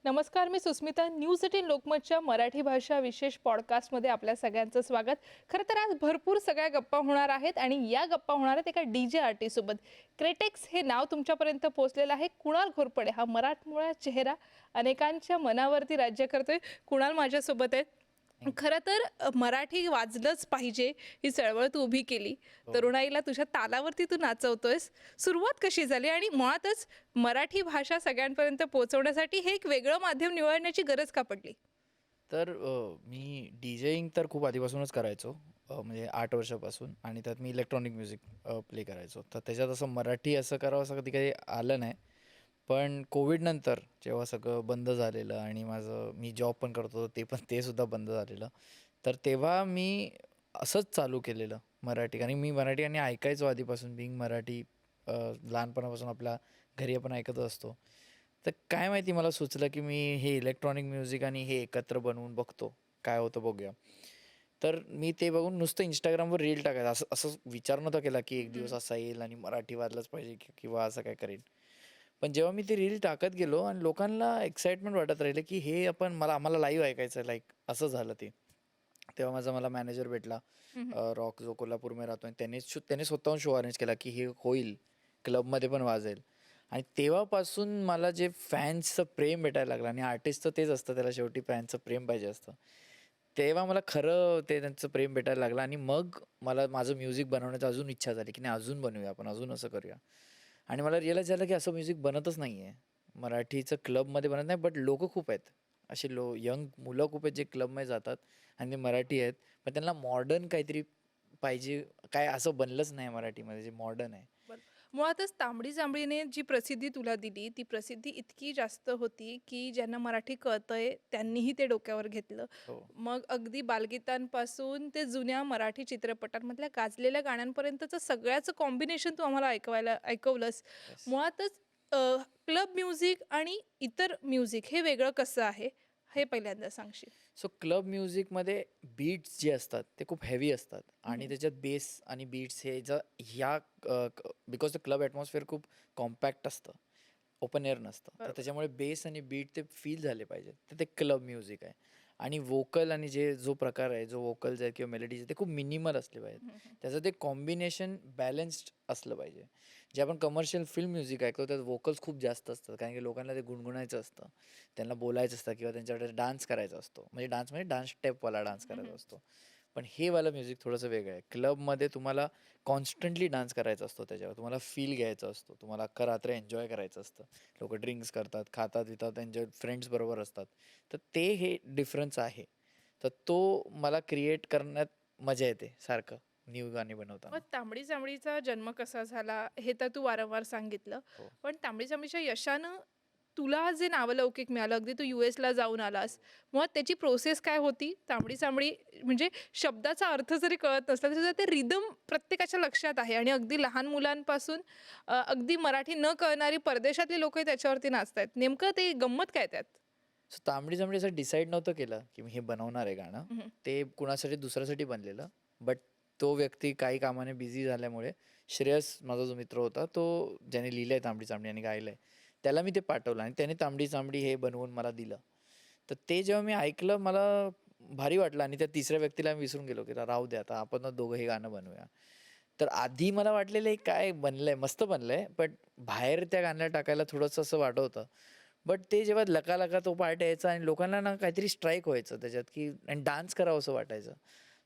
नमस्कार, मी सुस्मिता. न्यूज 18 लोकमतच्या मराठी भाषा विशेष पॉडकास्टमध्ये आपल्या सगळ्यांचं स्वागत. खरं तर आज भरपूर सगळ्या गप्पा होणार आहेत आणि या गप्पा होणार आहेत एका DJ आर्टिस्ट सोबत. क्रेटेक्स हे नाव तुमच्यापर्यंत पोहोचलेलं आहे. कुणाल घोरपडे हा मराठमोळा चेहरा अनेकांच्या मनावरती राज्य करतोय. कुणाल माझ्यासोबत आहे. खरं तर मराठी वाजलंच पाहिजे ही चळवळ तू उभी केली. तरुणाईला तुझ्या तालावरती तू नाचवतोयस. सुरुवात कशी झाली आणि मुळातच मराठी भाषा सगळ्यांपर्यंत पोहोचवण्यासाठी हे एक वेगळं माध्यम निवडण्याची गरज का पडली? तर मी डीजेइंग तर खूप आधीपासूनच करायचो, म्हणजे 8 वर्षापासून. आणि त्यात मी इलेक्ट्रॉनिक म्युझिक प्ले करायचो. तर त्याच्यात असं मराठी असं करावं असं कधी काही आलं नाही. पण कोविडनंतर जेव्हा सगळं बंद झालेलं आणि मी जॉब पण करत होतो ते सुद्धा बंद झालेलं, तर तेव्हा मी असंच चालू केलेलं मराठी. आणि मी मराठी आणि ऐकायचो आधीपासून. बिंग मराठी लहानपणापासून आपल्या घरी आपण ऐकत असतो. तर काय माहिती मला सुचलं की मी हे इलेक्ट्रॉनिक म्युझिक आणि हे एकत्र बनवून बघतो, काय होतं बघूया. तर मी ते बघून नुसतं इंस्टाग्रामवर रील टाकायचं. असं असं विचार नव्हता केला की एक दिवस असा येईल आणि मराठी वाजलंच पाहिजे किंवा असं काय करेन. पण जेव्हा मी ते रील टाकत गेलो आणि लोकांना एक्साइटमेंट वाटत राहिलं की हे आम्हाला लाईव्ह ऐकायचं आहे, लाईक असं झालं ते. तेव्हा मला मॅनेजर भेटला, रॉक जो कोल्हापूरमध्ये राहतो, आणि त्याने स्वतःहून शो अरेंज केला की हे होईल, क्लबमध्ये पण वाजेल. आणि तेव्हापासून मला जे फॅन्सचं प्रेम भेटायला लागलं, आणि आर्टिस्टचं तेच असतं, त्याला शेवटी फॅन्सचं प्रेम पाहिजे असतं. तेव्हा मला खरं ते त्यांचं प्रेम भेटायला लागलं. आणि मग मला माझं म्युझिक बनवण्याची अजून इच्छा झाली की नाही, अजून बनवूया आपण, अजून असं करूया. आणि मला रिअलाईज झालं की असं म्युझिक बनतच नाही आहे मराठीचं, क्लबमध्ये बनत नाही. बट लोकं खूप आहेत, असे यंग मुलं खूप आहेत जे क्लबमध्ये जातात आणि ते मराठी आहेत. पण त्यांना मॉडर्न काहीतरी पाहिजे, काय असं बनलंच नाही मराठीमध्ये जे मॉडर्न आहे. बरं. मुळातच तांबडी जांभळीने जी प्रसिद्धी तुला दिली, ती प्रसिद्धी इतकी जास्त होती की ज्यांना मराठी कळतंय त्यांनीही ते डोक्यावर घेतलं. हो. मग अगदी बालगीतांपासून ते जुन्या मराठी चित्रपटांमधल्या गाजलेल्या गाण्यांपर्यंतचं सगळ्याचं कॉम्बिनेशन तू आम्हाला ऐकवलंस. येस. मुळातच क्लब म्युझिक आणि इतर म्युझिक हे वेगळं कसं आहे, हे पहिल्यांदा सांगशील? सो क्लब म्युझिकमध्ये बीट्स जे असतात ते खूप हेवी असतात, आणि त्याच्यात बेस आणि beats because the club atmosphere खूप कॉम्पॅक्ट असतं, ओपन एअर नसतं. तर बरोबर. त्याच्यामुळे बेस आणि बीट ते फील झाले पाहिजेत, तर ते क्लब म्युझिक आहे. आणि वोकल आणि जो प्रकार आहे, जो वोकल्स आहे किंवा मेलोडीज आहे, ते खूप मिनिमल असले पाहिजेत. त्याचं ते कॉम्बिनेशन बॅलन्स्ड असलं पाहिजे. जे आपण कमर्शियल फिल्म म्युझिक ऐकतो त्यात वोकल्स खूप जास्त असतात, कारण की लोकांना ते गुणगुणायचं असतं, त्यांना बोलायचं असतं किंवा त्यांच्याकडे डान्स करायचा असतो. म्हणजे डान्स स्टेपवाला डान्स करायचा असतो. पण हे वालं म्युझिक थोडंसं वेगळं आहे. क्लबमध्ये तुम्हाला कॉन्स्टंटली डान्स करायचा असतो, त्याच्यावर तुम्हाला फील घ्यायचा असतो, तुम्हाला अख्खा रात्र एन्जॉय करायचं असतं. लोकं ड्रिंक्स करतात, खातात पितात, एन्जॉय फ्रेंड्सबरोबर असतात. तर हे डिफरन्स आहे. तर तो मला क्रिएट करण्यात मजा येते सारखं न्यू गाणी मग बनवताना. तांबडी जांभळीचा जन्म कसा झाला हे तर तू वारंवार सांगितलं. हो. पण तांबडी जांभळीच्या यशानं तुला जे नावलौकिक मिळालं, अगदी तू US ला जाऊन आलास. मग त्याची प्रोसेस काय होती? तांबडी जांभळी म्हणजे शब्दाचा अर्थ जरी कळत नसला तरी ते रिदम प्रत्येकाच्या लक्षात आहे आणि अगदी लहान मुलांपासून अगदी मराठी न कळणारी परदेशातली लोकही त्याच्यावरती नाचतायत. नेमकं ते गंमत काय त्यात? सो तांबडी जांभळी असं डिसाईड नव्हतं केलं की मी हे बनवणार आहे गाणं. ते कुणासाठी दुसऱ्यासाठी बनलेलं. बट तो व्यक्ती काही कामाने बिझी झाल्यामुळे, श्रेयस माझा जो मित्र होता, तो ज्याने लिहिलं आहे तांबडी चांबडी आणि गायलं आहे, त्याला मी ते पाठवलं आणि त्याने तांबडी चांबडी हे बनवून मला दिलं. तर ते जेव्हा मी ऐकलं मला भारी वाटलं, आणि त्या तिसऱ्या व्यक्तीला मी विसरून गेलो की राहू दे, आता आपण दोघं हे गाणं बनवूया. तर आधी मला वाटलेलं हे काय बनलंय, मस्त बनलंय, बट बाहेर त्या गाण्याला टाकायला थोडंसं असं वाटत होतं. बट ते जेव्हा लका तो पार्ट यायचा आणि लोकांना ना काहीतरी स्ट्राईक व्हायचं त्याच्यात, की आणि डान्स करावं असं वाटायचं.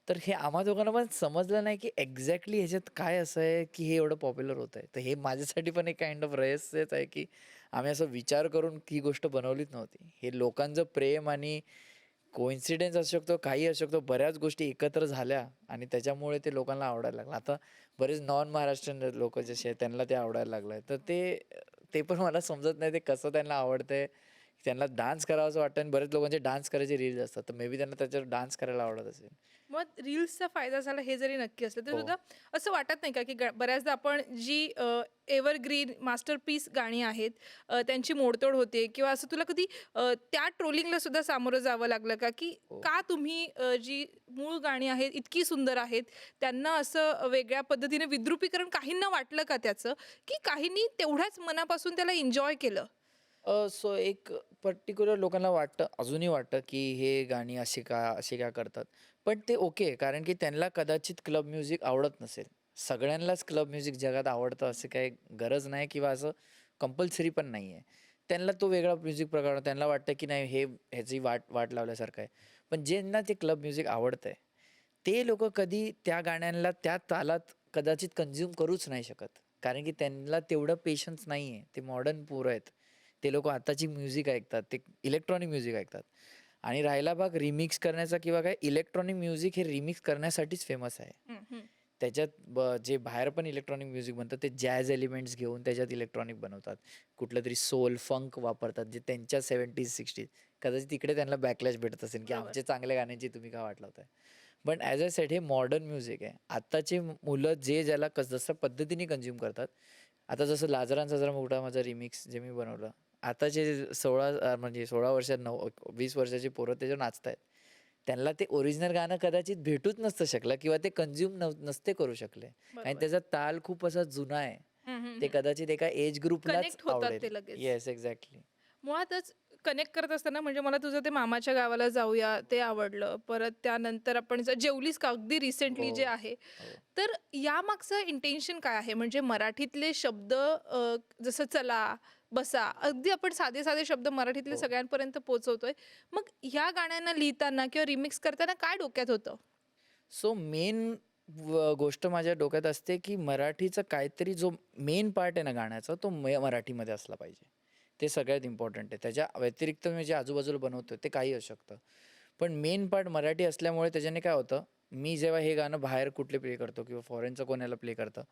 तर हे आम्हा दोघांना पण समजलं नाही की एक्झॅक्टली ह्याच्यात काय असं आहे की हे एवढं पॉप्युलर होत आहे. तर हे माझ्यासाठी पण एक काइंड ऑफ रहस्यच आहे की आम्ही असं विचार करून ही गोष्ट बनवलीच नव्हती. हे लोकांचं प्रेम आणि कोइन्सिडेन्स असू शकतो, काही असू शकतो, बऱ्याच गोष्टी एकत्र झाल्या आणि त्याच्यामुळे ते लोकांना आवडायला लागलं. आता बरेच नॉन महाराष्ट्रीयन लोक जसे आहेत त्यांना ते आवडायला लागलं आहे. तर ते पण मला समजत नाही ते कसं त्यांना आवडतंय. त्यांना डान्स करावंसं वाटतं, आणि बरेच लोकांचे डान्स करायचे रील्स असतात, तर मे बी त्यांना त्याच्यावर डान्स करायला आवडत असेल. मग रील्सचा फायदा झाला हे जरी नक्की असलं तरी हो. सुद्धा असं वाटत नाही का की बऱ्याचदा आपण जी एव्हरग्रीन मास्टरपीस गाणी आहेत त्यांची मोडतोड होते किंवा असं तुला कधी त्या ट्रोलिंगला सुद्धा सामोरं जावं लागलं का की हो. का तुम्ही जी मूळ गाणी आहेत इतकी सुंदर आहेत त्यांना असं वेगळ्या पद्धतीने विद्रुपीकरण काहींना वाटलं का त्याचं की काहींनी तेवढ्याच मनापासून त्याला एन्जॉय केलं? सो एक पर्टिक्युलर लोकांना वाटतं, अजूनही वाटतं, की हे गाणी अशी का करतात? पण ते ओके आहे, कारण की त्यांना कदाचित क्लब म्युझिक आवडत नसेल. सगळ्यांनाच क्लब म्युझिक जगात आवडतं असं काही गरज नाही किंवा असं कंपल्सरी पण नाही आहे. त्यांना तो वेगळा म्युझिक प्रकार त्यांना वाटतं, की नाही हे ह्याची वाट वाट लावल्यासारखं आहे. पण ज्यांना ते क्लब म्युझिक आवडतंय, ते लोकं कधी त्या गाण्यांना त्या तालात कदाचित कन्झ्युम करूच नाही शकत. कारण की त्यांना तेवढं पेशन्स नाही आहे. ते मॉडर्न पोरं आहेत. ते लोकं आत्ताची म्युझिक ऐकतात, ते इलेक्ट्रॉनिक म्युझिक ऐकतात. आणि राहिला भाग रिमिक्स करण्याचा किंवा काय, इलेक्ट्रॉनिक म्युझिक हे रिमिक्स करण्यासाठीच फेमस आहे. हं, हं. त्याच्यात जे बाहेर पण इलेक्ट्रॉनिक म्युझिक बनतं ते जॅझ एलिमेंट्स घेऊन त्याच्यात इलेक्ट्रॉनिक बनवतात. कुठलंतरी सोल, फंक वापरतात जे त्यांच्या 70s-60s कदाचित तिकडे त्यांना बॅकलॅश भेटत असेल, की बरोबर. आमचे चांगल्या गाण्यांची तुम्ही का वाट लावताय? पण ॲज अ सेड हे मॉडर्न म्युझिक आहे. आत्ताची मुलं जे ज्याला जसं पद्धतीने कन्झ्युम करतात. आता जसं लाजरान साजरा मोठा माझा रिमिक्स जे मी बनवलं. आताचे 16 वर्षात 20 वर्षाची पोरं त्याच्यावर नाचतायत. त्यांना ते ओरिजिनल गाणं कदाचित भेटूच नसतं शकलं किंवा ते कन्झ्युम नसते करू शकले. आणि बरोबर. त्याचा ताल खूप असा जुना आहे. हं, हं, ते हं. कदाचित एका एज ग्रुपलाच कनेक्ट होतात आवडेल. ते लगेच. Yes, exactly. मुळातच कनेक्ट करत असताना म्हणजे मला तुझं ते मामाच्या गावाला जाऊया ते आवडलं. परत त्यानंतर आपण जेवलीस का अगदी रिसेंटली हो, जे आहे. हो. तर यामागचं इंटेन्शन काय आहे? म्हणजे मराठीतले शब्द जसं चला, बसा, अगदी आपण साधे-साधे शब्द मराठीतले हो. सगळ्यांपर्यंत पोहोचवतोय. मग ह्या गाण्यांना लिहिताना किंवा रिमिक्स करताना काय डोक्यात होतं? सो मेन गोष्ट माझ्या डोक्यात असते, की मराठीचा काहीतरी जो मेन पार्ट आहे ना गाण्याचा, तो मराठीमध्ये असला पाहिजे. ते सगळ्यात इम्पॉर्टंट आहे. त्याच्या व्यतिरिक्त मी जे आजूबाजूला बनवतोय ते काही असू शकतं. पण मेन पार्ट मराठी असल्यामुळे त्याच्याने काय होतं, मी जेव्हा हे गाणं बाहेर कुठले प्ले करतो किंवा फॉरेनचं कोणाला प्ले करतं,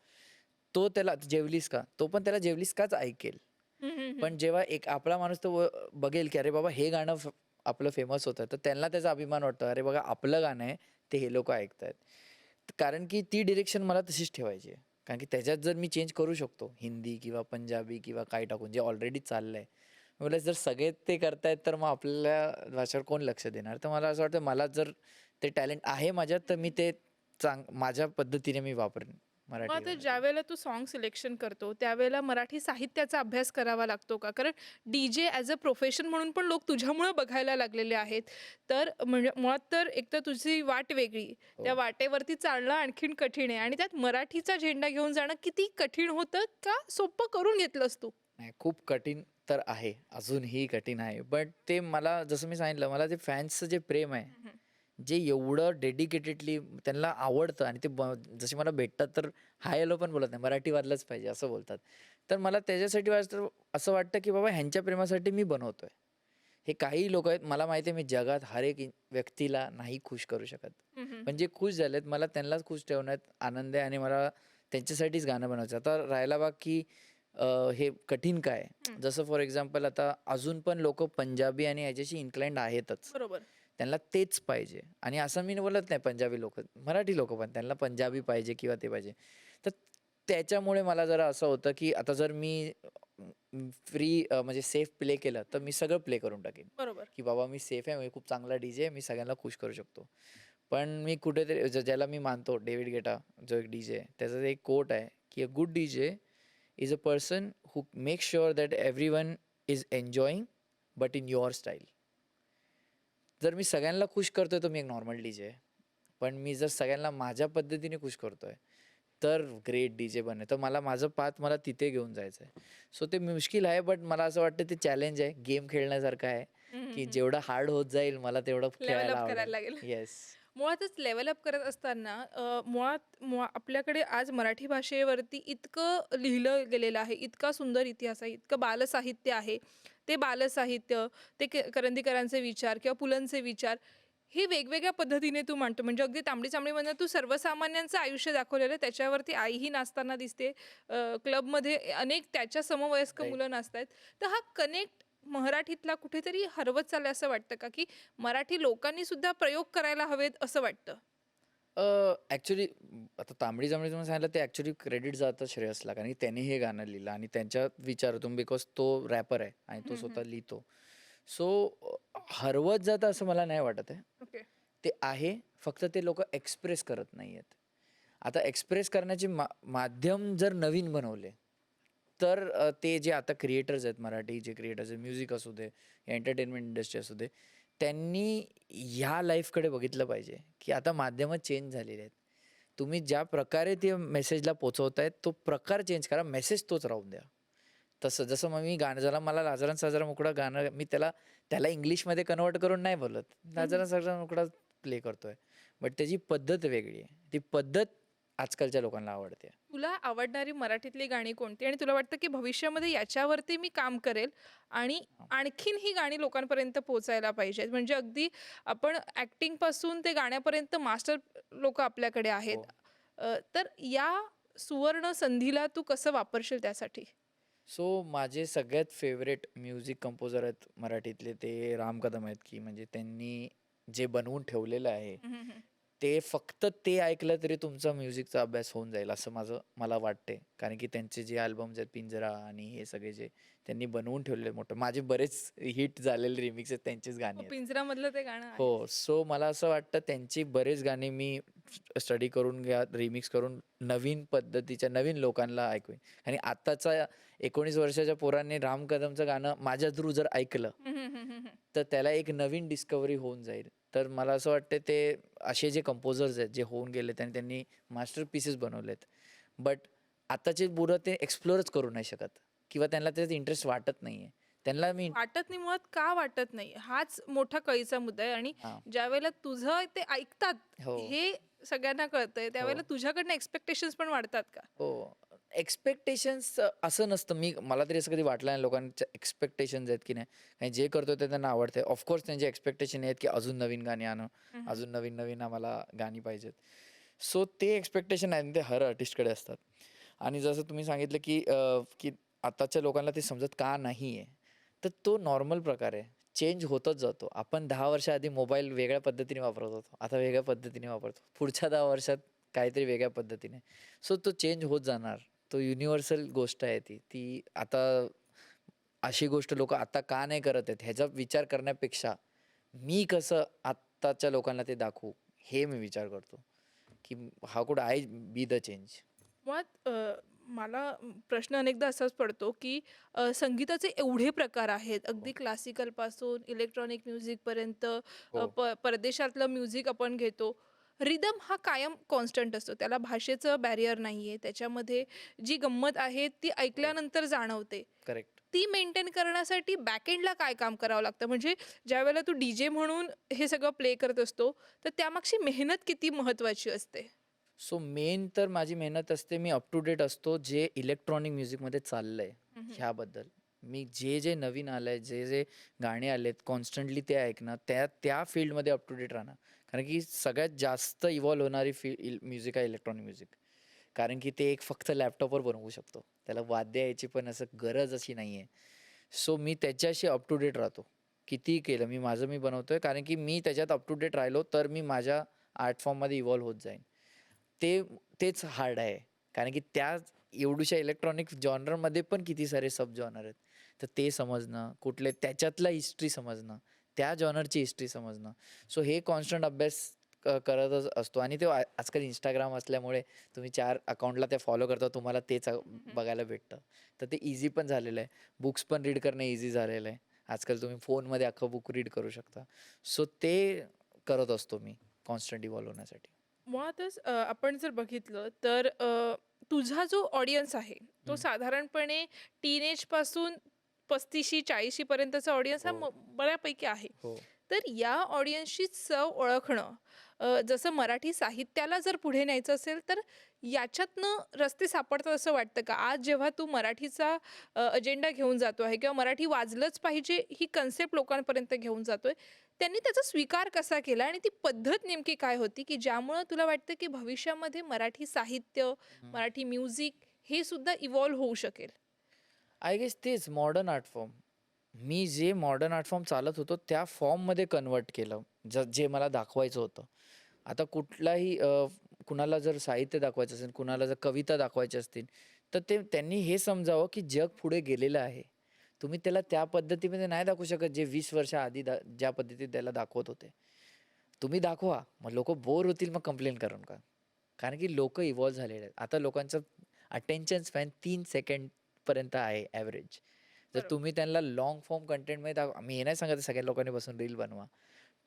तो त्याला जेवलीस का? तो पण त्याला जेवलीस काच ऐकेल. हं, हं, हं. पण जेव्हा एक आपला माणूस तो बघेल, की अरे बाबा हे गाणं आपलं फेमस होतं, तर त्यांना त्याचा अभिमान वाटतो. अरे बघा आपलं गाणं आहे, ते हे लोकं ऐकतायत. कारण की ती डिरेक्शन मला तशीच ठेवायची आहे. कारण की त्याच्यात जर मी चेंज करू शकतो, हिंदी किंवा पंजाबी किंवा काही टाकून जे ऑलरेडी चाललंय. मला जर सगळे ते करतायत, तर मग आपल्या भाषेवर कोण लक्ष देणार? तर मला असं वाटतं मला जर ते टॅलेंट आहे माझ्यात, तर मी ते माझ्या पद्धतीने मी वापरेन मग मराठी आता गाण्यातून. ज्यावेळेला तू सॉन्ग सिलेक्शन करतो, त्यावेळेला मराठी साहित्याचा अभ्यास करावा लागतो का? कारण डी-जे ॲज अ प्रोफेशन म्हणून पण लोक तुझ्यामुळं बघायला लागलेले आहेत. तर म्हणजे मुळात तर एक तर तुझी वाट वेगळी, त्या हो. वाटेवरती चालणं आणखीन कठीण आहे आणि त्यात मराठीचा झेंडा घेऊन जाणं किती कठीण होतं का सोपं करून घेतलंस तू? नाही, खूप कठीण तर आहे. अजूनही कठीण आहे. बट ते मला जसं मी सांगितलं, मला ते फॅन्सचं जे प्रेम आहे, हं, हं. जे एवढं डेडिकेटेडली त्यांना आवडतं आणि ते जसे मला भेटतात तर हाय हॅलो पण बोलत नाही, मराठी वाजलंच पाहिजे असं बोलतात. तर मला त्याच्यासाठी असं वाटतं, की बाबा ह्यांच्या प्रेमासाठी मी बनवतोय. हे काही लोकं आहेत, मला माहिती आहे मी जगात हर एक व्यक्तीला नाही खुश करू शकत. हं, हं. पण जे खुश झालेत, मला त्यांनाच खुश ठेवण्यात आनंद आहे आणि मला त्यांच्यासाठीच गाणं बनवायचं. आता राहिला भाग, की हे कठीण काय? हं. जसं फॉर एक्झाम्पल आता अजून पण लोकं पंजाबी आणि ह्याच्याशी इन्क्लाइंड आहेतच. बरोबर. त्यांना तेच पाहिजे आणि असं मी बोलत नाही पंजाबी लोकं, मराठी लोकं पण त्यांना पंजाबी पाहिजे किंवा ते पाहिजे. तर त्याच्यामुळे मला जरा असं होतं, की आता जर मी म्हणजे सेफ प्ले केलं, तर मी सगळं प्ले करून टाकेन, बरोबर. की बाबा मी सेफ आहे, मी खूप चांगला डीजे आहे, मी सगळ्यांना खुश करू शकतो. पण मी कुठेतरी ज्याला मी मानतो डेव्हिड गेटा जो एक डीजे आहे, त्याचा एक कोट आहे, की "a good DJ is a person who makes sure that everyone is enjoying but in your style." जर मी सगळ्यांना खुश करतोय, तर मी एक नॉर्मल डीजे आहे. पण मी जर सगळ्यांना माझ्या पद्धतीने खुश करतोय, तर ग्रेट डीजे बनेल. तर मला माझं पाथ मला तिथे घेऊन जायचं आहे. सो ते मुश्किल आहे, बट मला असं वाटतं ते चॅलेंज आहे. गेम खेळण्यासारखं आहे, हं, हं, की हं. जेवढं हार्ड होत जाईल, मला तेवढं लेव्हल खेळायला अप करायला आवडेल. लागेल. येस. मुळातच लेव्हल अप करत असताना आपल्याकडे आज मराठी भाषेवरती इतकं लिहिलं गेलेलं आहे, इतका सुंदर इतिहास आहे, इतकं बालसाहित्य आहे. ते बालसाहित्य, ते करंदीकरांचे विचार किंवा पुलंचे विचार, हे वेगवेगळ्या पद्धतीने तू मांडतो. म्हणजे अगदी तांबडी चांबडीमधनं तू सर्वसामान्यांचं आयुष्य दाखवलेलं आहे. त्याच्यावरती आईही नाचताना दिसते. क्लबमध्ये अनेक त्याच्या समवयस्क राइट. मुलं नाचतायत. तर हा कनेक्ट मराठीतला कुठेतरी हरवत चाललाय असं वाटतं का? की मराठी लोकांनी सुद्धा प्रयोग करायला हवेत असं वाटतं? ॲक्चुअली आता तांबडी-जांभळी तुम्ही सांगितलं ते ॲक्चुअली क्रेडिट जातं श्रेयसला. कारण की त्याने हे गाणं लिहिलं आणि त्यांच्या विचारातून बिकॉज तो रॅपर आहे आणि तो हं, हं. स्वतः लिहितो. सो हरवत जातं असं मला नाही वाटत आहे. ओके. ते आहे, फक्त ते लोकं एक्सप्रेस करत नाहीयेत. आता एक्सप्रेस करण्याचे माध्यम जर नवीन बनवले, तर ते जे आता क्रिएटर्स आहेत, मराठी जे क्रिएटर्स आहेत, म्युझिक असू दे, एंटरटेनमेंट इंडस्ट्री असू दे, त्यांनी ह्या लाईफकडे बघितलं पाहिजे, की आता माध्यमं चेंज झालेली आहेत. तुम्ही ज्या प्रकारे ते मेसेजला पोहोचवतायत, तो प्रकार चेंज करा, मेसेज तोच राहून द्या. तसं जसं मग मी गाणं, ज्याला मला लाजरा साजरा मुकडा गाणं, मी त्याला त्याला इंग्लिशमध्ये कन्व्हर्ट करून नाही बोलत. लाजरा साजरा मुकडा प्ले करतोय. बट त्याची पद्धत वेगळी आहे. ती पद्धत आजकालच्या लोकांना आवडते. तुला आवडणारी मराठीतली गाणी कोणती आणि तुला वाटतं की भविष्यामध्ये याच्यावरती मी काम करेल आणि आणखीन ही गाणी लोकांपर्यंत पोहोचायला पाहिजेत म्हणजे अगदी आपण ऍक्टिंग पासून ते गाण्यापर्यंत मास्टर लोक आपल्याकडे आहेत. हो. तर या सुवर्ण संधीला तू कसं वापरशील त्यासाठी? सो माझे सगळ्यात फेवरेट म्युझिक कंपोजर आहेत मराठीतले, ते राम कदम आहेत, की म्हणजे त्यांनी जे बनवून ठेवलेलं आहे, ते फक्त ते ऐकलं तरी तुमचा म्युझिकचा अभ्यास होऊन जाईल असं मला वाटते. कारण की त्यांचे जे अल्बम्स आहेत, पिंजरा आणि हे सगळे जे त्यांनी बनवून ठेवलेले मोठं, माझे बरेच हिट झालेले रिमिक्स आहेत, त्यांचीच गाणी आहेत. पिंजरामधलं ते गाणं आहे. हो. सो मला असं वाटतं त्यांची बरेच गाणी मी स्टडी करून घ्या, रिमिक्स करून नवीन पद्धतीच्या नवीन लोकांना ऐकवीन. आणि आत्ताचा 19 वर्षाच्या पोरांनी राम कदमचं गाणं माझ्या थ्रू जर ऐकलं, तर त्याला एक नवीन डिस्कव्हरी होऊन जाईल. तर मला असं वाटतं ते असे जे कंपोजर्स आहेत, जे होऊन गेलेत आणि त्यांनी मास्टरपीसेस बनवलेत. बट आताचे पोरं ते एक्सप्लोरच करू नाही शकत किंवा त्यांना त्याच्यात इंटरेस्ट वाटत नाहीये. त्यांना मी वाटत नाही, मुळात का वाटत नाही हाच मोठा कळीचा मुद्दा आहे. आणि हां. ज्यावेळेला तुझं ते ऐकतात हो. हे सगळ्यांना कळतंय त्यावेळेला हो. तुझ्याकडनं एक्सपेक्टेशन्स पण वाढतात का? हो. एक्स्पेक्टेशन्स असं नसतं. मला तरी असं कधी वाटलं नाही लोकांच्या एक्स्पेक्टेशन्स आहेत की नाही. आणि जे करतोय ते त्यांना आवडतंय. ऑफकोर्स त्यांचे एक्स्पेक्टेशन आहेत की अजून नवीन गाणी आणू, अजून नवीन-नवीन आम्हाला गाणी पाहिजेत. सो ते एक्स्पेक्टेशन आहेत, ते हर आर्टिस्टकडे असतात. आणि जसं तुम्ही सांगितलं की आताच्या लोकांना ते समजत का नाही आहे. तर तो नॉर्मल प्रकार आहे. चेंज होतच जातो. आपण 10 वर्षाआधी मोबाईल वेगळ्या पद्धतीने वापरत होतो. आता वेगळ्या पद्धतीने वापरतो. पुढच्या 10 वर्षात काहीतरी वेगळ्या पद्धतीने. सो तो चेंज होत जाणार. तो युनिव्हर्सल गोष्ट आहे ती. ती आता अशी गोष्ट लोकं आता का नाही करत आहेत ह्याचा विचार करण्यापेक्षा मी कसं आत्ताच्या लोकांना ते दाखवू, हे मी विचार करतो, की how could I be the change? मुळात मला प्रश्न अनेकदा असाच पडतो की संगीताचे एवढे प्रकार आहेत, अगदी क्लासिकल पासून इलेक्ट्रॉनिक म्युझिक पर्यंत, हो. परदेशातलं म्युझिक आपण घेतो. रिदम हा कायम कॉन्स्टंट असतो, त्याला भाषेचं बॅरियर नाहीये, त्याच्यामध्ये जी गंमत आहे ती ऐकल्यानंतर जाणवते. करेक्ट. ती मेंटेन करण्यासाठी बॅकएंडला काय काम करावं लागतं? म्हणजे ज्यावेळेला तू डीजे म्हणून हे सगळं प्ले करत असतो, तर त्यामागची मेहनत किती महत्वाची असते? सो मेन तर माझी मेहनत असते, मी अप टू डेट असतो जे इलेक्ट्रॉनिक म्युझिकमध्ये चाललंय ह्याबद्दल. मी जे नवीन आलंय, जे गाणे आलेत कॉन्स्टंटली ते ऐकणं, त्या फील्डमध्ये अप टू डेट राहणं. कारण की सगळ्यात जास्त इव्हॉल्व होणारी म्युझिक आहे इलेक्ट्रॉनिक म्युझिक. कारण की ते एक फक्त लॅपटॉपवर बनवू शकतो. त्याला वाद्य यायची पण असं गरज अशी नाही आहे. सो मी त्याच्याशी अप टू डेट राहतो. कितीही केलं मी बनवतोय, कारण की मी त्याच्यात अप टू डेट राहिलो तर मी माझ्या आर्ट फॉर्ममध्ये इव्हॉल्व होत जाईन. तेच हार्ड आहे. कारण की त्या एवढ्याशा इलेक्ट्रॉनिक जॉनरमध्ये पण किती सारे सब जॉनर आहेत. तर ते समजणं, कुठले त्याच्यातला हिस्ट्री समजणं, त्या जॉनरची हिस्ट्री समजणं. सो हे कॉन्स्टंट अभ्यास करतच असतो. आणि ते आजकाल Instagram असल्यामुळे तुम्ही 4 अकाउंटला ते फॉलो करता, तुम्हाला तेच बघायला भेटतं. तर ते ईझी पण झालेलं आहे. बुक्स पण रीड करणं ईझी झालेलं आहे. आजकाल तुम्ही फोनमध्ये अख्खं बुक रीड करू शकता. सो ते करत असतो मी कॉन्स्टंट इव्हॉल्व होण्यासाठी. मुळातच आपण जर बघितलं तर तुझा जो ऑडियन्स आहे तो साधारणपणे टीनेजपासून 35-40 पर्यंतचा ऑडियन्स हा हो. बऱ्यापैकी आहे. हो. तर या ऑडियन्सची चव ओळखणं, जसं मराठी साहित्याला जर पुढे न्यायचं असेल तर याच्यातनं रस्ते सापडतात असं वाटतं का? आज जेव्हा तू मराठीचा अजेंडा घेऊन जातो आहे किंवा मराठी वाजलंच पाहिजे ही कन्सेप्ट लोकांपर्यंत घेऊन जातोय, त्यांनी त्याचा स्वीकार कसा केला आणि ती पद्धत नेमकी काय होती की ज्यामुळं तुला वाटतं की भविष्यामध्ये मराठी साहित्य, मराठी म्युझिक हे सुद्धा इव्हॉल्व होऊ शकेल? आय गेस तेच मॉडर्न आर्ट फॉर्म. मी जे मॉडर्न आर्ट फॉर्म चालत होतो त्या फॉर्ममध्ये कन्व्हर्ट केलं. जे मला दाखवायचं होतं. आता कुठलाही कुणाला जर साहित्य दाखवायचं असेल, कुणाला जर कविता दाखवायच्या असतील, तर त्यांनी हे समजावं की जग पुढे गेलेलं आहे. तुम्ही त्याला त्या पद्धतीमध्ये नाही दाखवू शकत जे 20 वर्षाआधी ज्या पद्धतीत त्याला दाखवत होते. तुम्ही दाखवा. मग लोकं बोर होतील, मग कंप्लेन करू नका. कारण की लोकं इव्हॉल्व झालेले आहेत. आता लोकांचं अटेन्शन स्पॅन 3 सेकंड पर्यंत आहे ॲव्हरेज. जर बरोबर. तुम्ही त्यांना लाँग फॉर्म कंटेंटमध्ये मी हे नाही सांगत आहे सगळ्या लोकांनी बसून रील बनवा.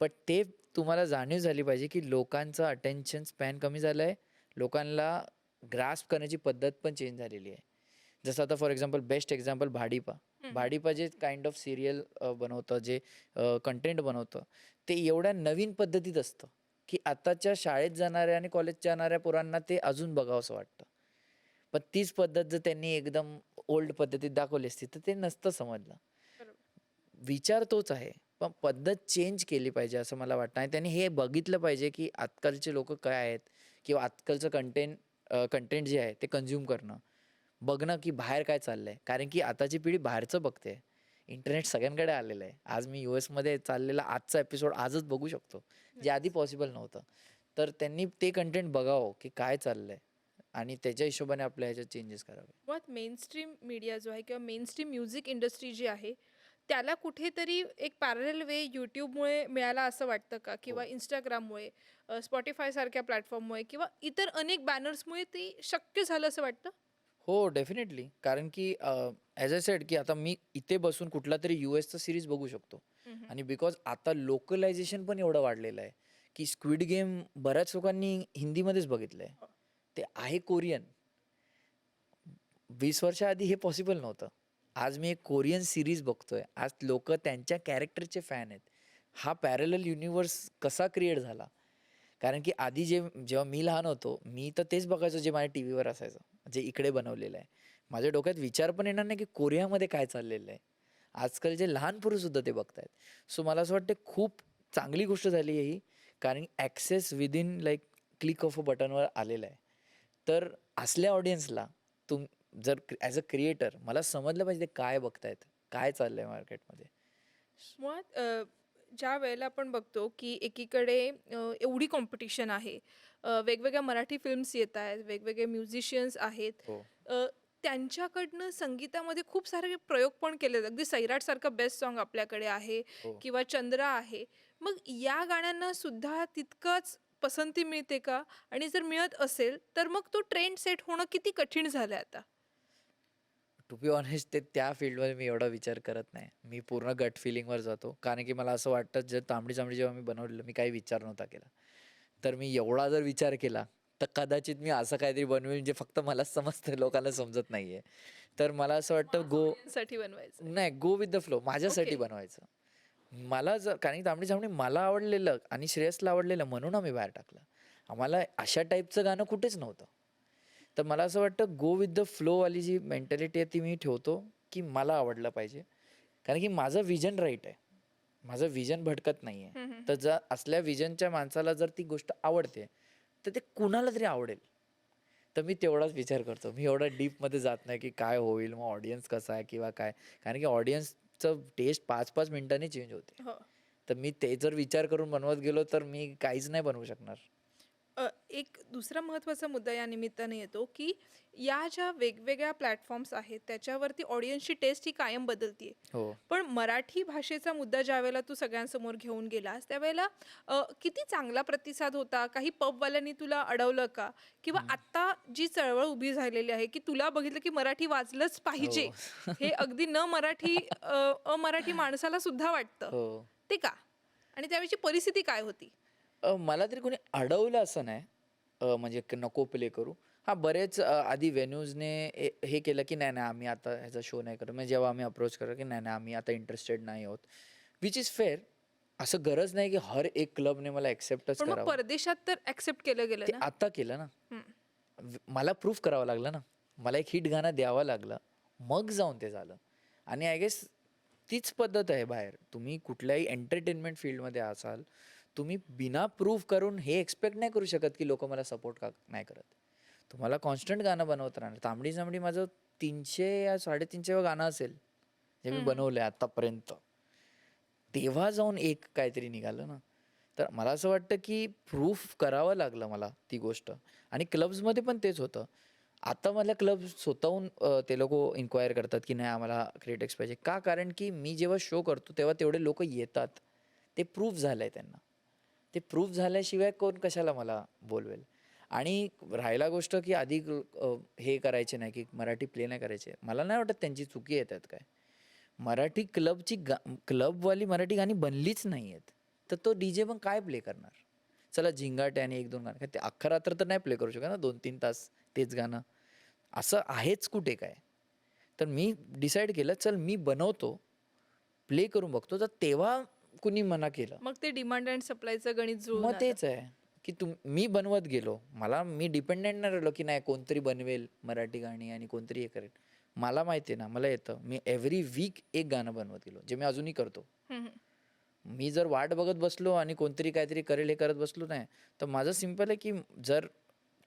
बट ते तुम्हाला जाणीव झाली पाहिजे, की लोकांचं अटेन्शन स्पॅन कमी झालं आहे. लोकांना ग्रास्प करण्याची पद्धत पण चेंज झालेली आहे. जसं आता फॉर एक्झाम्पल बेस्ट एक्झाम्पल भाडीपा. भाडीपा जे काइंड ऑफ सिरियल बनवतं, जे कंटेंट बनवतं, ते एवढ्या नवीन पद्धतीत असतं, की आताच्या शाळेत जाणाऱ्या आणि कॉलेज जाणाऱ्या पोरांना ते अजून बघावंसं वाटतं. पण तीच पद्धत जर त्यांनी एकदम ओल्ड पद्धतीत दाखवली असती, तर ते नसतं समजलं. बरोबर. विचार तोच आहे, पण पद्धत चेंज केली पाहिजे असं मला वाटतं आणि त्यांनी हे बघितलं पाहिजे, की आजकालचे लोकं काय आहेत किंवा आजकालचं कंटेंट जे आहे ते कन्झ्युम करणं. बघणं, की बाहेर काय चाललंय. कारण की आताची पिढी बाहेरचं बघते. इंटरनेट सगळ्यांकडे आलेलं आहे. आज मी यूएसमध्ये चाललेला आजचा एपिसोड आजच बघू शकतो, जे आधी पॉसिबल नव्हतं. तर त्यांनी ते कंटेंट बघावं, की काय चाललंय आणि त्याच्या हिशोबाने आपल्या ह्याच्यात चेंजेस करावे. मुळात मेनस्ट्रीम मीडिया जो आहे किंवा मेनस्ट्रीम म्युझिक इंडस्ट्री जी आहे त्याला कुठेतरी एक पॅरल वे यूट्यूबमुळे मिळाला असं वाटतं का? किंवा हो. इंस्टाग्राममुळे, स्पॉटिफाय सारख्या प्लॅटफॉर्ममुळे किंवा इतर अनेक बॅनर्समुळे ते शक्य झालं असं वाटतं? हो, डेफिनेटली. कारण की ॲज आय सेड, की आता मी इथे बसून कुठलातरी यूएसचा सीरीज बघू शकतो हम्म. आणि बिकॉज आता लोकलायझेशन पण एवढं वाढलेलं आहे, की स्क्विड गेम बऱ्याच लोकांनी हिंदीमध्येच बघितलंय. हो. ते आहे कोरियन. 20 वर्षाआधी हे पॉसिबल नव्हतं. आज मी एक कोरियन सीरीज बघतोय. आज लोकं त्यांच्या कॅरेक्टरचे फॅन आहेत. हा पॅरलल युनिव्हर्स कसा क्रिएट झाला? कारण की आधी जेव्हा मी लहान होतो, मी तर तेच बघायचो जे माझ्या टीव्हीवर असायचं, जे इकडे बनवलेलं आहे. माझ्या डोक्यात विचार पण येणार नाही की कोरियामध्ये काय चाललेलं आहे. आजकालचे लहान पोरंसुद्धा ते बघतायत. सो मला असं वाटतं खूप चांगली गोष्ट झाली आहे ही. कारण access within like click of a बटनवर आलेला आहे. तर असल्या ऑडियन्सला जर ॲज अ क्रिएटर मला समजलं पाहिजे ते काय बघतायत, काय चाललंय मार्केटमध्ये. मुळात ज्या वेळेला आपण बघतो की एकीकडे एवढी कॉम्पिटिशन आहे, वेगवेगळ्या मराठी फिल्म्स येत आहेत, वेगवेगळे म्युझिशियन्स आहेत, हो, अ, त्यांच्याकडनं संगीतामध्ये खूप सारे प्रयोग पण केले जातात. अगदी सैराटसारखं बेस्ट सॉन्ग आपल्याकडे आहे हो. किंवा चंद्रा आहे. मग या गाण्यांना सुद्धा तितकंच पसंती मिळते का? आणि जर मिळत असेल तर मग तो ट्रेंड सेट होणं किती कठीण झालं आता? टू बी ऑनेस्ट ते त्या फील्डमध्ये मी एवढा विचार करत नाही. मी पूर्ण गट फिलिंगवर जातो. कारण की मला असं वाटतं जर तांबडी-चांबडी जेव्हा मी बनवलेलं मी काही विचार नव्हता केला. तर मी एवढा जर विचार केला, तर कदाचित मी असं काहीतरी बनवेन जे फक्त मलाच समजतं लोकांना समजत नाहीये. तर मला असं वाटतं साठी बनवायचं. गो विथ द फ्लो ओके. माझ्यासाठी बनवायचं. मला जर कारण की तांबडी-चांबडी मला आवडलेलं आणि श्रेयसला आवडलेलं म्हणून आम्ही बाहेर टाकलं. आम्हाला अशा टाईपचं गाणं कुठेच नव्हतं. तर मला असं वाटतं गो विथ द फ्लोवाली जी मेंटॅलिटी आहे ती मी ठेवतो, की मला आवडलं पाहिजे. कारण की माझं विजन राईट आहे. माझं विजन भटकत नाही आहे. हम्म, हम्म. तर जर असल्या विजनच्या माणसाला जर ती गोष्ट आवडते, तर ते कुणाला तरी आवडेल. तर मी तेवढाच विचार करतो. मी एवढा डीपमध्ये जात नाही, की काय होईल, मग ऑडियन्स कसा आहे किंवा काय. कारण की ऑडियन्सचं टेस्ट 5-5 मिनिटांनी चेंज होते. हो. तर मी ते जर विचार करून बनवत गेलो, तर मी काहीच नाही बनवू शकणार. एक दुसरा महत्त्वाचा मुद्दा या निमित्ताने येतो की या ज्या वेगवेगळ्या प्लॅटफॉर्म्स आहेत त्याच्यावरती ऑडियन्सची टेस्ट ही कायम बदलतीये. हो. पण मराठी भाषेचा मुद्दा ज्यावेळेला तू सगळ्यांसमोर घेऊन गेलास त्यावेळेला किती चांगला प्रतिसाद होता? काही पबवाल्यांनी तुला अडवलं का? किंवा हं. आत्ता जी चळवळ उभी झालेली आहे की तुला बघितलं की मराठी वाचलंच पाहिजे, हो. हे अगदी न मराठी अमराठी माणसाला सुद्धा वाटतं. हो. ते का? आणि त्यावेळची परिस्थिती काय होती? मला तरी कोणी अडवलं असं नाही. म्हणजे नको प्ले करू. हां, बरेच आधी व्हेन्यूजने हे केलं, की नाही, नाही आम्ही आता ह्याचा शो नाही करत. म्हणजे जेव्हा आम्ही अप्रोच केलं, की नाही, नाही आम्ही आता इंटरेस्टेड नाही आहोत. Which is fair. असं गरज नाही, की हर एक क्लबने मला एक्सेप्टच पण मग करावं. परदेशात तर ॲक्सेप्ट केलं गेलं ते ना? आता केलं ना. हं. मला प्रूफ करावं लागलं ना. मला एक हिट गाणं द्यावं लागलं. मग जाऊन ते झालं. आणि आय गेस तीच पद्धत आहे बाहेर. तुम्ही कुठल्याही एंटरटेनमेंट फील्डमध्ये असाल, तुम्ही बिना प्रूफ करून हे एक्सपेक्ट नाही करू शकत, की लोकं मला सपोर्ट का नाही करत. तुम्हाला कॉन्स्टंट गाणं बनवत राहणार. तांबडी-जांबडी माझं 300 या 350 गाणं असेल, जे मी हं, हं. बनवलंय आत्तापर्यंत. तेव्हा जाऊन एक काहीतरी निघालं ना. तर मला असं वाटतं, की प्रूफ करावं लागलं मला ती गोष्ट आणि क्लब्समध्ये पण तेच होतं. आता मला क्लब स्वतःहून ते लोकं इन्क्वायर करतात, की नाही आम्हाला क्रिएटेक्स पाहिजे. का? कारण की मी जेव्हा शो करतो तेव्हा तेवढे लोकं येतात. ते प्रूफ झालंय त्यांना. ते प्रूफ झाल्याशिवाय कोण कशाला मला बोलवेल. आणि राहिला गोष्ट की आधी हे करायचे नाही की मराठी प्ले नाही करायचे, मला नाही वाटत त्यांची चुकी आहे त्यात काय. मराठी क्लबवाली मराठी गाणी बनलीच नाही आहेत, तर तो डी जे पण काय प्ले करणार. चला झिंगाट आणि एक दोन गाणं, काय ते अख्खा रात्र तर नाही प्ले करू शकत ना 2-3 तास तेच गाणं, असं आहेच कुठे काय. तर मी डिसाईड केलं, चल मी बनवतो, प्ले करून बघतो. तर तेव्हा कुणी मना केलं. मग ते डिमांड अँड सप्लायचं गणित जुळून मग आलं. तेच आहे की मी बनवत गेलो. मी डिपेंडेंट नाही राहिलो की नाही कोणतरी बनवेल मराठी गाणी आणि कोणतरी हे करेल. मला माहिती आहे ना, मला येतं. मी एव्हरी वीक एक गाणं बनवत गेलो, जे मी अजूनही करतो. हम्म. मी जर वाट बघत बसलो आणि कोणतरी काहीतरी करेल हे करत बसलो नाही, तर माझं सिम्पल आहे की जर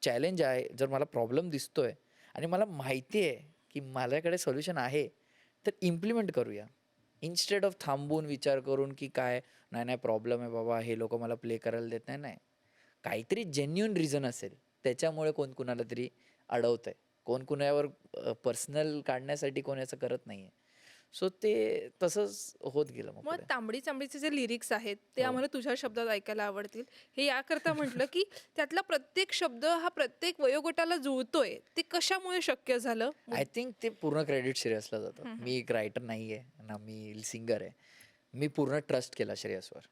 चॅलेंज आहे, जर मला प्रॉब्लेम दिसतोय आणि मला माहिती आहे की माझ्याकडे सोल्युशन आहे, तर इम्प्लिमेंट करूया. इन्स्टेड ऑफ थांबून विचार करून की काय, नाही नाही प्रॉब्लेम आहे बाबा, हे लोक मला प्ले करायला देत नाही. नाही, काहीतरी जेन्युइन रिझन असेल, त्याच्यामुळे कोण कुणाला तरी अडवतंय. कोण कुणावर पर्सनल काढण्यासाठी कोण याचं करत नाहीये. सो ते तसंच होत गेलं मग मग पुढे. तांबडी चांबडीचे जे लिरिक्स आहेत ते हो. आम्हाला तुझ्या शब्दात ऐकायला आवडतील. हे याकरता म्हटलं की त्यातला प्रत्येक शब्द हा प्रत्येक वयोगटाला जुळतोय, ते कशामुळे शक्य झालं? आय थिंक ते पूर्ण क्रेडिट श्रेयसला जातं. मी एक रायटर नाही आहे ना, मी सिंगर आहे. मी पूर्ण ट्रस्ट केला श्रेयसवर.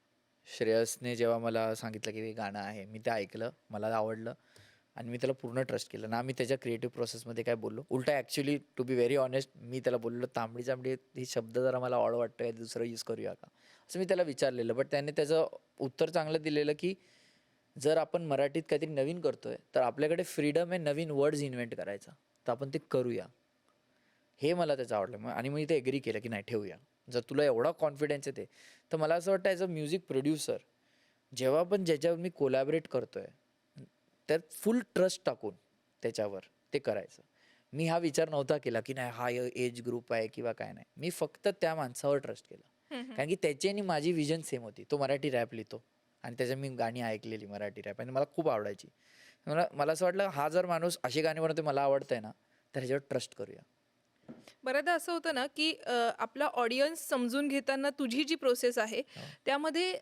श्रेयसने जेव्हा मला सांगितलं की हे गाणं आहे, मी ते ऐकलं, मला आवडलं आणि मी त्याला पूर्ण ट्रस्ट केलं ना. मी त्याच्या क्रिएटिव्ह प्रोसेसमध्ये काय बोललो, उलटा actually to be very honest, मी त्याला बोललो तांबडी चांबडी हे शब्द जरा मला ऑड वाटतोय, दुसरं यूज करूया का, असं मी त्याला विचारलेलं. बट त्याने त्याचं उत्तर चांगलं दिलेलं की जर आपण मराठीत काहीतरी नवीन करतोय, तर आपल्याकडे फ्रीडम आहे नवीन वर्ड्स इन्व्हेंट करायचा, तर आपण ते करूया. हे मला त्याचं आवडलं. आणि मी ते एग्री केलं की नाही, ठेवूया. जर तुला एवढा कॉन्फिडन्स आहे ते, तर मला असं वाटतं ॲज अ म्युझिक प्रोड्युसर, जेव्हा पण ज्याच्यावर मी कोलॅबरेट करतोय, त्यात फुल ट्रस्ट टाकून त्याच्यावर ते करायचं. मी हा विचार नव्हता केला की नाही हा एज ग्रुप आहे किंवा काय नाही. मी फक्त त्या माणसावर ट्रस्ट केला. कारण की त्याची आणि माझी विजन सेम होती. तो मराठी रॅप लिहितो आणि त्याच्या मी गाणी ऐकलेली मराठी रॅप आणि मला खूप आवडायची. मला असं वाटलं, हा जर माणूस अशी गाणी बनवते, मला आवडतंय ना, तर ह्याच्यावर ट्रस्ट करूया. बऱ्याचदा असं होतं ना की आपला ऑडियन्स समजून घेताना तुझी जी प्रोसेस आहे त्यामध्ये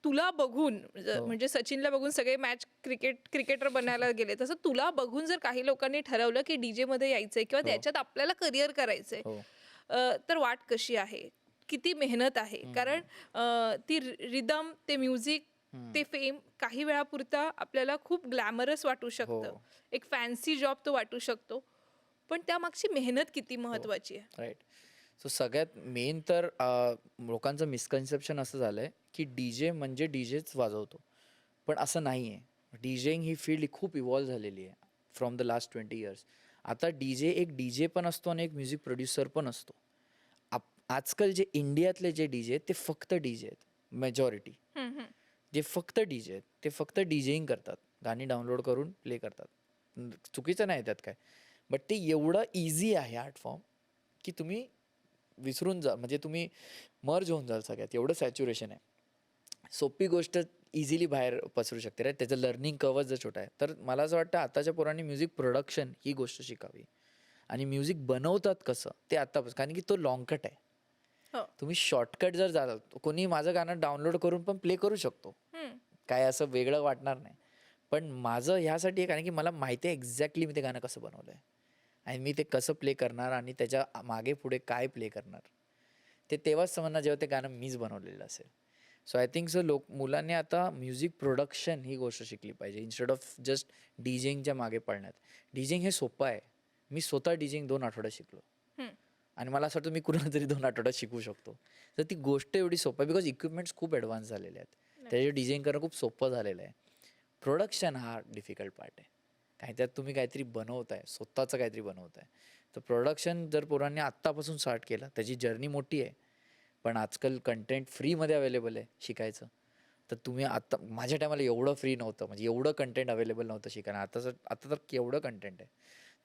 तुला बघून हो. म्हणजे सचिनला बघून सगळे मॅच क्रिकेटर बनायला गेले, तसं तुला बघून जर काही लोकांनी ठरवलं की डीजे मध्ये यायचंय किंवा त्याच्यात आपल्याला करिअर करायचंय, हो. तर वाट कशी आहे, किती मेहनत आहे? कारण ती रिदम, ते म्युझिक, ते फेम काही वेळापुरता आपल्याला खूप ग्लॅमरस वाटू शकतं, हो. एक फॅन्सी जॉब तो वाटू शकतो, पण त्यामागची मेहनत किती महत्वाची आहे. राईट. सो सगळ्यात मेन तर लोकांचं मिसकन्सेप्शन असं झालं आहे की डी जे म्हणजे डी जेच वाजवतो, पण असं नाही आहे. डीजेइंग ही फील्ड खूप इव्हॉल्व झालेली आहे फ्रॉम द लास्ट 20 इयर्स. आता डी जे एक डी जे पण असतो आणि एक म्युझिक प्रोड्युसर पण असतो. आजकाल जे इंडियातले जे डी जे आहेत, ते फक्त डी जे आहेत. मेजॉरिटी जे फक्त डी जे आहेत, ते फक्त डीजेइंग करतात, गाणी डाउनलोड करून प्ले करतात. चुकीचं नाही त्यात काय, बट ते एवढं इझी आहे आर्ट फॉर्म की तुम्ही विसरून जा, म्हणजे तुम्ही मर्ज होऊन जाल सगळ्यात, एवढं सॅच्युरेशन आहे. सोपी गोष्ट इझिली बाहेर पसरू शकते रे. त्याचं लर्निंग कर्व जर छोटा आहे, तर मला असं वाटतं आताच्या पोरांनी म्युझिक प्रोडक्शन ही गोष्ट शिकावी आणि म्युझिक बनवतात कसं ते आत्तापासून, कारण की तो लॉंगकट आहे. हो. तुम्ही शॉर्टकट जर जाल, कोणी माझं गाणं डाउनलोड करून पण प्ले करू शकतो, काय असं वेगळं वाटणार नाही. पण माझं ह्यासाठी आहे कारण की मला माहिती आहे एक्झॅक्टली मी ते गाणं कसं बनवलं आहे आणि मी ते कसं प्ले करणार आणि त्याच्या मागे पुढे काय प्ले करणार, ते तेव्हाच समजणार जेव्हा ते गाणं मीच बनवलेलं असेल. सो आय थिंक सो मुलांनी आता म्युझिक प्रोडक्शन ही गोष्ट शिकली पाहिजे इन्स्टेड ऑफ जस्ट डीजेंगच्या मागे पडण्यात. डीजेंग हे सोपं आहे. मी स्वतः डीजेंग 2 आठवड्यात शिकलो आणि मला असं वाटतं मी कुणाला तरी 2 आठवड्यात शिकवू शकतो. तर ती गोष्ट एवढी सोपं आहे बिकॉज इक्विपमेंट्स खूप ॲडव्हान्स झालेले आहेत. त्याचे डिझाईन करणं खूप सोपं झालेलं आहे. प्रोडक्शन हा डिफिकल्ट पार्ट आहे. काय त्यात तुम्ही काहीतरी बनवताय, स्वतःचं काहीतरी बनवताय, तर प्रोडक्शन जर पोरांनी आत्तापासून स्टार्ट केलं, त्याची जर्नी मोठी आहे. पण आजकाल कंटेंट फ्रीमध्ये अवेलेबल आहे शिकायचं. तर तुम्ही आता माझ्या टायमाला एवढं फ्री नव्हतं, म्हणजे एवढं कंटेंट अवेलेबल नव्हतं शिकायला. आता तर केवढं कंटेंट आहे.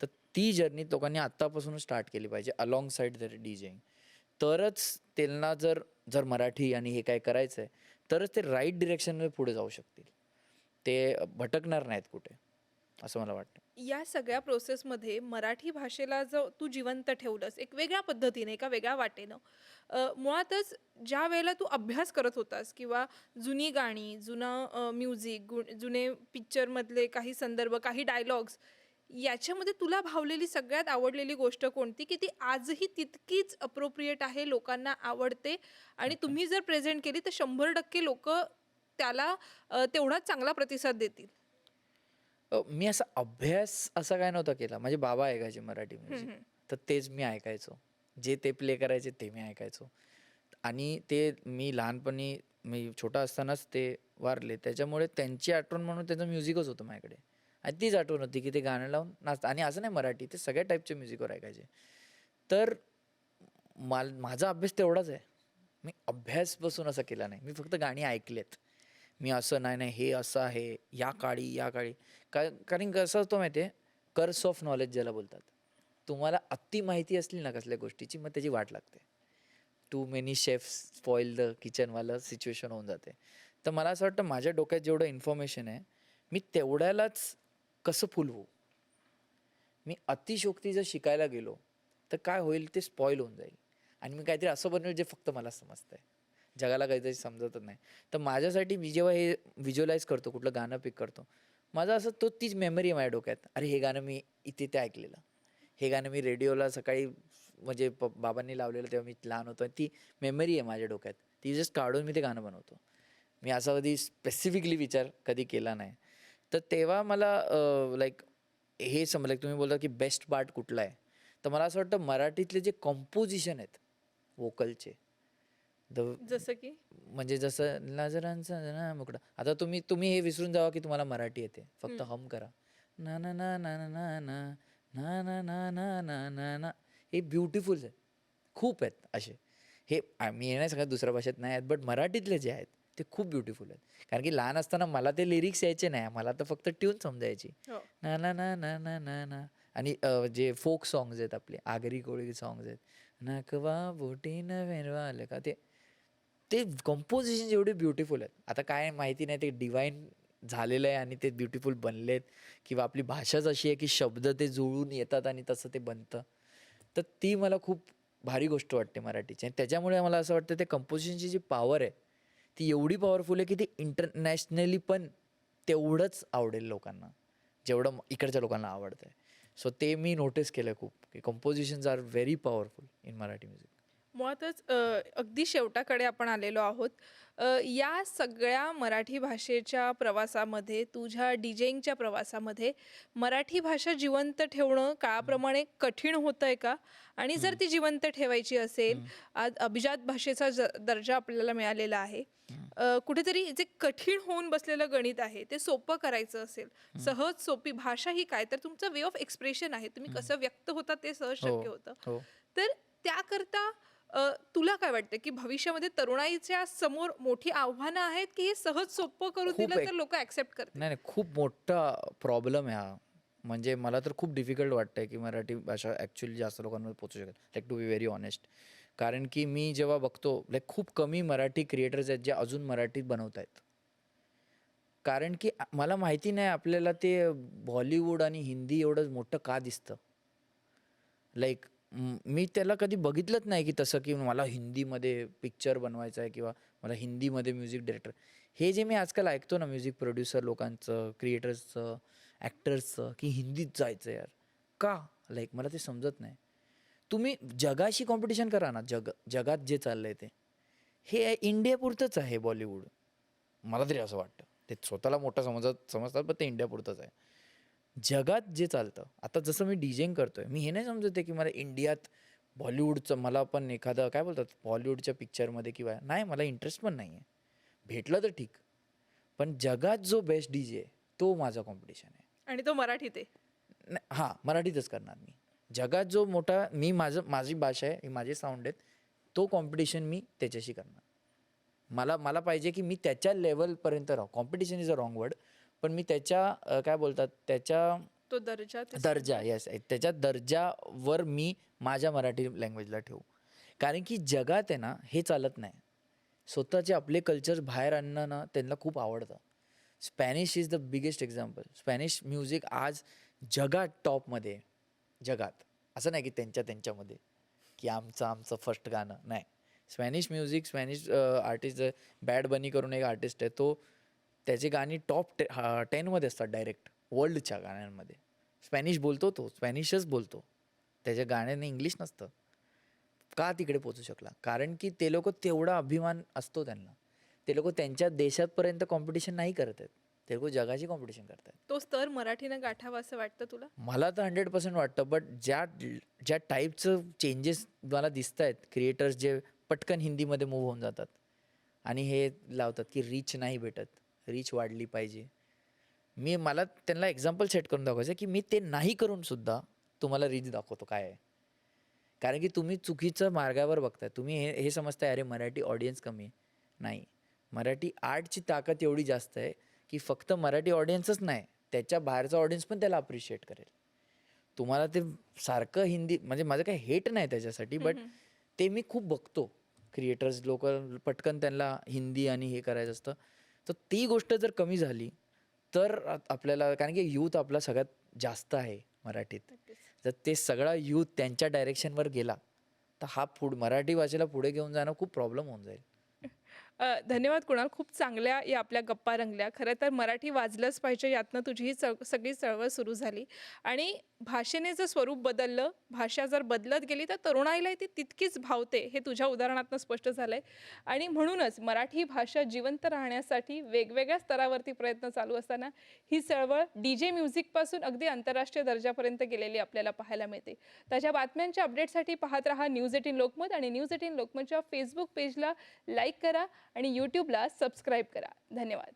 तर ती जर्नी लोकांनी आत्तापासूनच स्टार्ट केली पाहिजे अलॉंग साईड दर डीजेइंग. तरच त्यांना जर जर मराठी आणि हे काय करायचं आहे, तरच ते राईट डिरेक्शनमध्ये पुढे जाऊ शकतील. ते भटकणार नाहीत कुठे, असं मला वाटतं. या सगळ्या प्रोसेसमध्ये मराठी भाषेला जो तू जिवंत ठेवलंस एक वेगळ्या पद्धतीने एका वेगळ्या वाटेनं मुळातच ज्या वेळेला तू अभ्यास करत होतास किंवा जुनी गाणी जुनं म्युझिक जुने पिक्चरमधले काही संदर्भ काही डायलॉग्स याच्यामध्ये तुला भावलेली सगळ्यात आवडलेली गोष्ट कोणती की ती आजही तितकीच अप्रोप्रिएट आहे लोकांना आवडते आणि ओके. तुम्ही जर प्रेझेंट केली तर 100% लोक त्याला तेवढाच चांगला प्रतिसाद देतील. मी असा अभ्यास असा काय नव्हता केला. माझे बाबा ऐकायचे मराठी म्युझिक. तर तेच मी ऐकायचो. जे ते प्ले करायचे ते मी ऐकायचो. आणि ते मी लहानपणी मी छोटा असतानाच ते वारले. त्याच्यामुळे त्यांची आठवण म्हणून त्यांचं म्युझिकच होतं माझ्याकडे. आणि तीच आठवण होती की ते गाणं लावून नाचतात आणि असं नाही मराठी, ते सगळ्या टाईपचे म्युझिकवर ऐकायचे. तर माझा अभ्यास तेवढाच आहे. मी अभ्यास बसून असा केला नाही. मी फक्त गाणी ऐकलेत. मी असं नाही, नाही हे असं आहे, या काळी, या काळी. कारण कसं असतं माहिती आहे, कर्स ऑफ नॉलेज ज्याला बोलतात. तुम्हाला अति माहिती असली ना कसल्या गोष्टीची, मग त्याची वाट लागते. Too many chefs spoil the किचनवालं सिच्युएशन होऊन जाते. तर मला असं वाटतं माझ्या डोक्यात जेवढं इन्फॉर्मेशन आहे, मी तेवढ्यालाच कसं फुल होऊ. मी अतिशोक्ती जर शिकायला गेलो तर काय होईल ते स्पॉईल होऊन जाईल आणि मी काहीतरी असं बनवेल जे फक्त मला समजतंय, जगाला काहीतरी समजतच नाही. तर माझ्यासाठी मी जेव्हा हे व्हिज्युअलाइज करतो, कुठलं गाणं पिक करतो, माझं असं तीच मेमरी आहे माझ्या डोक्यात. अरे हे गाणं मी इथे ते ऐकलेलं, हे गाणं मी रेडिओला सकाळी म्हणजे बाबांनी लावलेलं तेव्हा मी लहान होतो. ती मेमरी आहे माझ्या डोक्यात, ती जस्ट काढून मी ते गाणं बनवतो. मी असा कधी स्पेसिफिकली विचार कधी केला नाही. तर तेव्हा मला लाईक हे समजलं, तुम्ही बोलता की बेस्ट पार्ट कुठला आहे, तर मला असं वाटतं मराठीतले जे कंपोजिशन आहेत वोकलचे, द जसं की म्हणजे जसं लाजरांचा ना मुकडा. आता तुम्ही तुम्ही हे विसरून जावा की तुम्हाला मराठी येते, फक्त हम करा ना ना ना ना ना ना ना ना ना ना ना ना ना. हे ब्युटिफुल आहे, खूप आहेत असे. हे मी हे नाही सगळ्यात दुसऱ्या भाषेत नाही आहेत, बट मराठीतले जे आहेत ते खूप ब्युटिफुल आहेत. कारण की लहान असताना मला ते लिरिक्स यायचे नाही, मला तर फक्त ट्यून समजायची. हो. ना ना ना ना ना ना ना. आणि जे फोक सॉंग्स आहेत आपले आगरी कोळी सॉंग्स आहेत, नाकवा बोटी न आले का, ते ते कंपोजिशन एवढे ब्युटिफुल आहेत. आता काय माहिती नाही ते डिवाईन झालेलं आहे आणि ते ब्युटिफुल बनलेत, किंवा आपली भाषाच अशी आहे की शब्द ते जुळून येतात आणि तसं ते बनतं. तर ती मला खूप भारी गोष्ट वाटते मराठीची. आणि त्याच्यामुळे मला असं वाटतं ते कंपोजिशनची जी पॉवर आहे ती एवढी पॉवरफुल आहे की ती इंटरनॅशनली पण तेवढंच आवडेल लोकांना, जेवढं इकडच्या लोकांना आवडतंय. सो ते मी नोटीस केलं खूप, की compositions are very powerful in Marathi music. मुळातच अगदी शेवटाकडे आपण आलेलो आहोत. या सगळ्या मराठी भाषेच्या प्रवासामध्ये, तुझ्या डीजेइंगच्या प्रवासामध्ये मराठी भाषा जिवंत ठेवणं काळाप्रमाणे कठीण होतंय का? आणि जर ती जिवंत ठेवायची असेल, आज अभिजात भाषेचा दर्जा आपल्याला मिळालेला आहे. कुठेतरी जे कठीण होऊन बसलेलं गणित आहे, ते सोपं करायचं असेल, सहज सोपी भाषा ही काय, तर तुमचं वे ऑफ एक्सप्रेशन आहे. तुम्ही कसं व्यक्त होता ते सहज हो, शक्य होतं. हो. तर त्याकरता तुला काय वाटतं, की भविष्यामध्ये तरुणाईच्या समोर मोठी आव्हानं आहेत, की हे सहज सोपं करून खूप दिलं तर लोकं ॲक्सेप्ट करतील? नाही, नाही. खूप मोठा प्रॉब्लेम आहे हा. म्हणजे मला तर खूप डिफिकल्ट वाटतंय, की मराठी भाषा ॲक्चुअली जास्त लोकांमध्ये पोहोचू शकेल. Like to be very honest. कारण की मी जेव्हा बघतो लाईक खूप कमी मराठी क्रिएटर्स आहेत जे अजून मराठीत बनवत आहेत. कारण की मला माहिती नाही आपल्याला ते बॉलिवूड आणि हिंदी एवढं मोठं का दिसतं. लाईक मी त्याला कधी बघितलंच नाही की तसं की मला हिंदीमध्ये पिक्चर बनवायचा आहे किंवा मला हिंदीमध्ये म्युझिक डायरेक्टर. हे जे मी आजकाल ऐकतो ना म्युझिक प्रोड्युसर लोकांचं, क्रिएटर्सचं, ॲक्टर्सचं, की हिंदीत जायचं यार. का? लाईक मला ते समजत नाही. तुम्ही जगाशी कॉम्पिटिशन करा ना, जगात जे चाललंय ते. हे इंडियापुरतंच आहे बॉलिवूड. मला तरी असं वाटतं. ते स्वतःला मोठं समजतात, पण ते इंडियापुरतंच आहे. जगात जे चालतं, आता जसं मी डीजेइंग करतोय, मी हे नाही समजत आहे की मला इंडियात बॉलिवूडचं मला पण एखादं काय बोलतात बॉलिवूडच्या पिक्चरमध्ये किंवा नाही, मला इंटरेस्ट पण नाही आहे. भेटलं तर ठीक. पण जगात जो बेस्ट डीजे आहे, तो माझा कॉम्पिटिशन आहे. आणि तो मराठीत आहे. हां, मराठीतच करणार मी. जगात जो मोठा माझी भाषा आहे, हे माझे साऊंड आहेत, तो कॉम्पिटिशन मी त्याच्याशी करणार. मला मला पाहिजे की मी त्याच्या लेवलपर्यंत राहू. Competition is a wrong word. पण मी त्याच्या काय बोलतात त्याच्या तो दर्जा, ते दर्जा, standard. येस, त्याच्या दर्जावर मी माझ्या मराठी लँग्वेजला ठेवू. कारण की जगात आहे ना हे चालत नाही. स्वतःचे आपले कल्चर बाहेर आणणं ना त्यांना खूप आवडतं. Spanish is the biggest example. Spanish music आज जगात टॉपमध्ये, जगात असं नाही की त्यांच्यामध्ये की आमचं फर्स्ट गाणं नाही. Spanish music, Spanish artist, bad बनी करून एक आर्टिस्ट आहे, तो त्याची गाणी टॉप 10मध्ये असतात डायरेक्ट वर्ल्डच्या गाण्यांमध्ये. स्पॅनिश बोलतो, तो स्पॅनिशच बोलतो, त्याच्या गाण्याने इंग्लिश नसतं. का तिकडे पोचू शकला? कारण की ते लोक तेवढा अभिमान असतो त्यांना. ते लोक त्यांच्या देशापर्यंत कॉम्पिटिशन नाही करत आहेत, ते लोक जगाची कॉम्पिटिशन करत आहेत. तो स्तर मराठीनं गाठावा असं वाटतं तुला? मला तर 100% वाटतं. बट ज्या टाईपचं चेंजेस मला दिसत आहेत, क्रिएटर्स जे पटकन हिंदीमध्ये मूव्ह होऊन जातात आणि हे लावतात की रीच नाही भेटत, रीच वाढली पाहिजे. मला त्यांना एक्झाम्पल सेट करून दाखवायचं की मी ते नाही करून सुद्धा तुम्हाला रीच दाखवतो काय आहे. कारण की तुम्ही चुकीचं मार्गावर बघताय. तुम्ही हे समजताय अरे मराठी ऑडियन्स कमी आहे. नाही, मराठी आर्टची ताकद एवढी जास्त आहे की फक्त मराठी ऑडियन्सच नाही, त्याच्या बाहेरचा ऑडियन्स पण त्याला अप्रिशिएट करेल. तुम्हाला ते सारखं हिंदी, म्हणजे माझं काही हेट नाही त्याच्यासाठी, बट ते मी खूप बघतो. क्रिएटर्स लोक पटकन त्यांना हिंदी आणि हे करायचं असतं. तर ती गोष्ट जर कमी झाली तर आपल्याला, कारण की यूथ आपला सगळ्यात जास्त आहे मराठीत, जर ते सगळा यूथ त्यांच्या डायरेक्शनवर गेला तर हा मराठी भाषेला पुढे घेऊन जाणं खूप प्रॉब्लेम होऊन जाईल. धन्यवाद कुणाल. खूप चांगल्या या आपल्या गप्पा रंगल्या. खरं तर मराठी वाजलंच पाहिजे, यातनं तुझी ही सगळी चळवळ सुरू झाली. आणि भाषेने जर स्वरूप बदललं, भाषा जर बदलत गेली तर तरुणाईलाही ती तितकीच भावते, हे तुझ्या उदाहरणातनं स्पष्ट झालंय. आणि म्हणूनच मराठी भाषा जिवंत राहण्यासाठी वेगवेगळ्या स्तरावरती प्रयत्न चालू असताना ही चळवळ DJ म्युझिकपासून अगदी आंतरराष्ट्रीय दर्जापर्यंत गेलेली आपल्याला पाहायला मिळते. त्याच्या बातम्यांच्या अपडेटसाठी पाहत रहा न्यूज 18 लोकमत आणि न्यूज 18 लोकमतच्या फेसबुक पेजला लाईक करा आणि यूट्यूबला सबस्क्राईब करा. धन्यवाद.